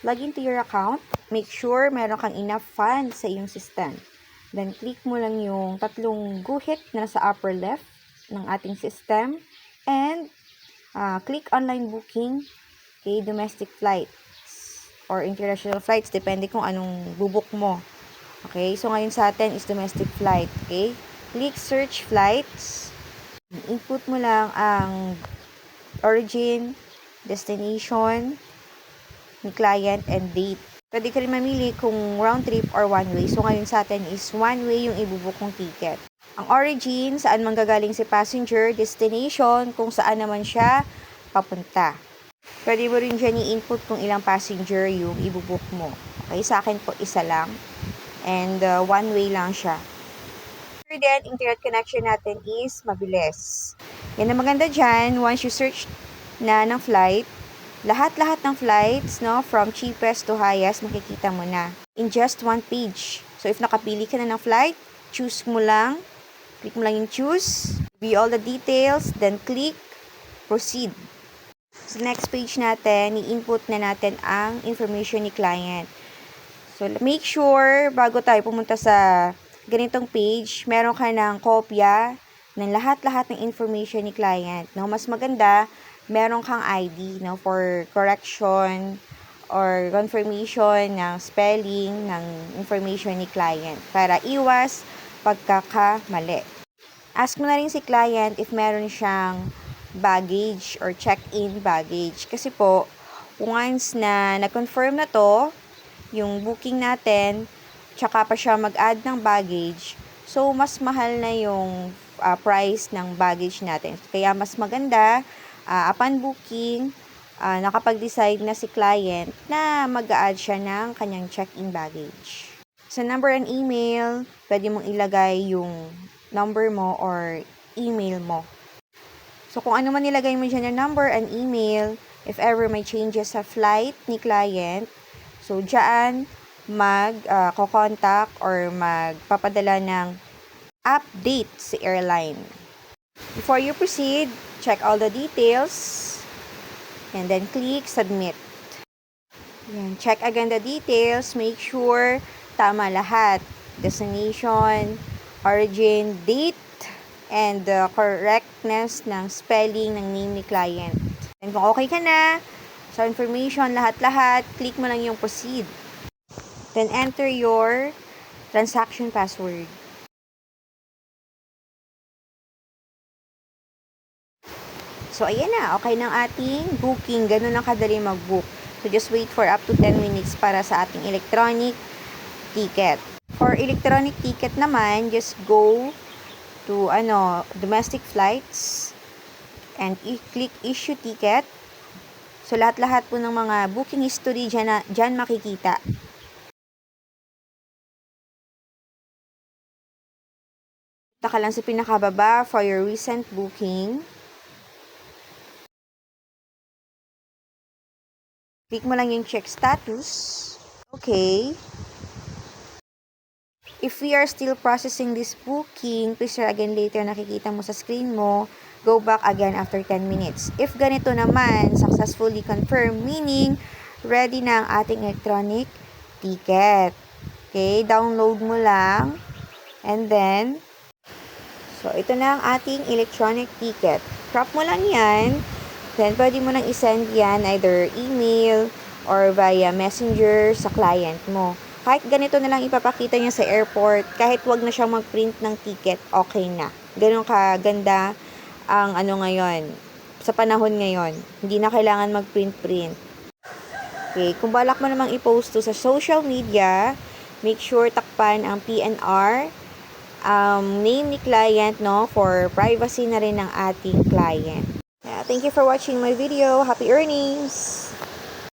log into your account. Make sure meron kang enough funds sa iyong system. Then, click mo lang yung tatlong guhit na nasa upper left ng ating system. And, click online booking, okay, domestic flights or international flights, depende kung anong bubuk mo. Okay, so ngayon sa atin is domestic flight, okay? Click search flights. Input mo lang ang origin, destination ni client, and date. Pwede ka rin mamili kung round trip or one way. So, ngayon sa atin is one way yung ibubuk kong ticket. Ang origin, saan manggagaling si passenger, destination, kung saan naman siya papunta. Pwede mo rin dyan i-input kung ilang passenger yung ibubuk mo. Okay, sa akin po isa lang. And one way lang siya. Then, internet connection natin is mabilis. Yan ang maganda dyan, once you search na ng flight, lahat-lahat ng flights, no, from cheapest to highest, makikita mo na in just one page. So, if nakapili ka na ng flight, choose mo lang, click mo lang yung choose, view all the details, then click proceed. So, next page natin, i-input na natin ang information ni client. So, make sure, bago tayo pumunta sa ganitong page, meron ka ng kopya ng lahat-lahat ng information ni client. No? Mas maganda, meron kang ID, no, for correction or confirmation ng spelling ng information ni client para iwas pagkakamali. Ask mo na rin si client if meron siyang baggage or check-in baggage. Kasi po, once na nag-confirm na to, yung booking natin, tsaka pa siya mag-add ng baggage, so mas mahal na yung price ng baggage natin. Kaya mas maganda, upon booking, nakapag-decide na si client na mag-a-add siya ng kanyang check-in baggage. Sa number and email, pwede mong ilagay yung number mo or email mo. So, kung ano man nilagay mo dyan na number and email, if ever may changes sa flight ni client, so dyan, mag-contact or magpapadala ng update si airline. Before you proceed, check all the details and then click submit. Yan, check again the details, make sure tama lahat. Destination, origin, date, and the correctness ng spelling ng name ni client. And kung okay ka na sa information, lahat-lahat, click mo lang yung proceed. Then enter your transaction password. So, ayan na. Okay ng ating booking. Ganun lang kadali mag-book. So, just wait for up to 10 minutes para sa ating electronic ticket. For electronic ticket naman, just go to domestic flights and click issue ticket. So, lahat-lahat po ng mga booking history dyan makikita. Punta ka lang sa pinakababa for your recent booking. Click mo lang yung check status. Okay. If we are still processing this booking, please try again later. Nakikita mo sa screen mo. Go back again after 10 minutes. If ganito naman, successfully confirmed, meaning ready na ang ating electronic ticket. Okay, download mo lang. And then, so ito na ang ating electronic ticket. Crop mo lang yan. Then, pwede mo nang isend yan either email or via messenger sa client mo. Kahit ganito na lang ipapakita niya sa airport, kahit wag na siyang mag-print ng ticket, okay na. Ganun kaganda ang ngayon, sa panahon ngayon. Hindi na kailangan mag-print. Okay, kung balak mo namang i-post to sa social media, make sure takpan ang PNR, name ni client, no, for privacy na rin ng ating client. Thank you for watching my video. Happy earnings!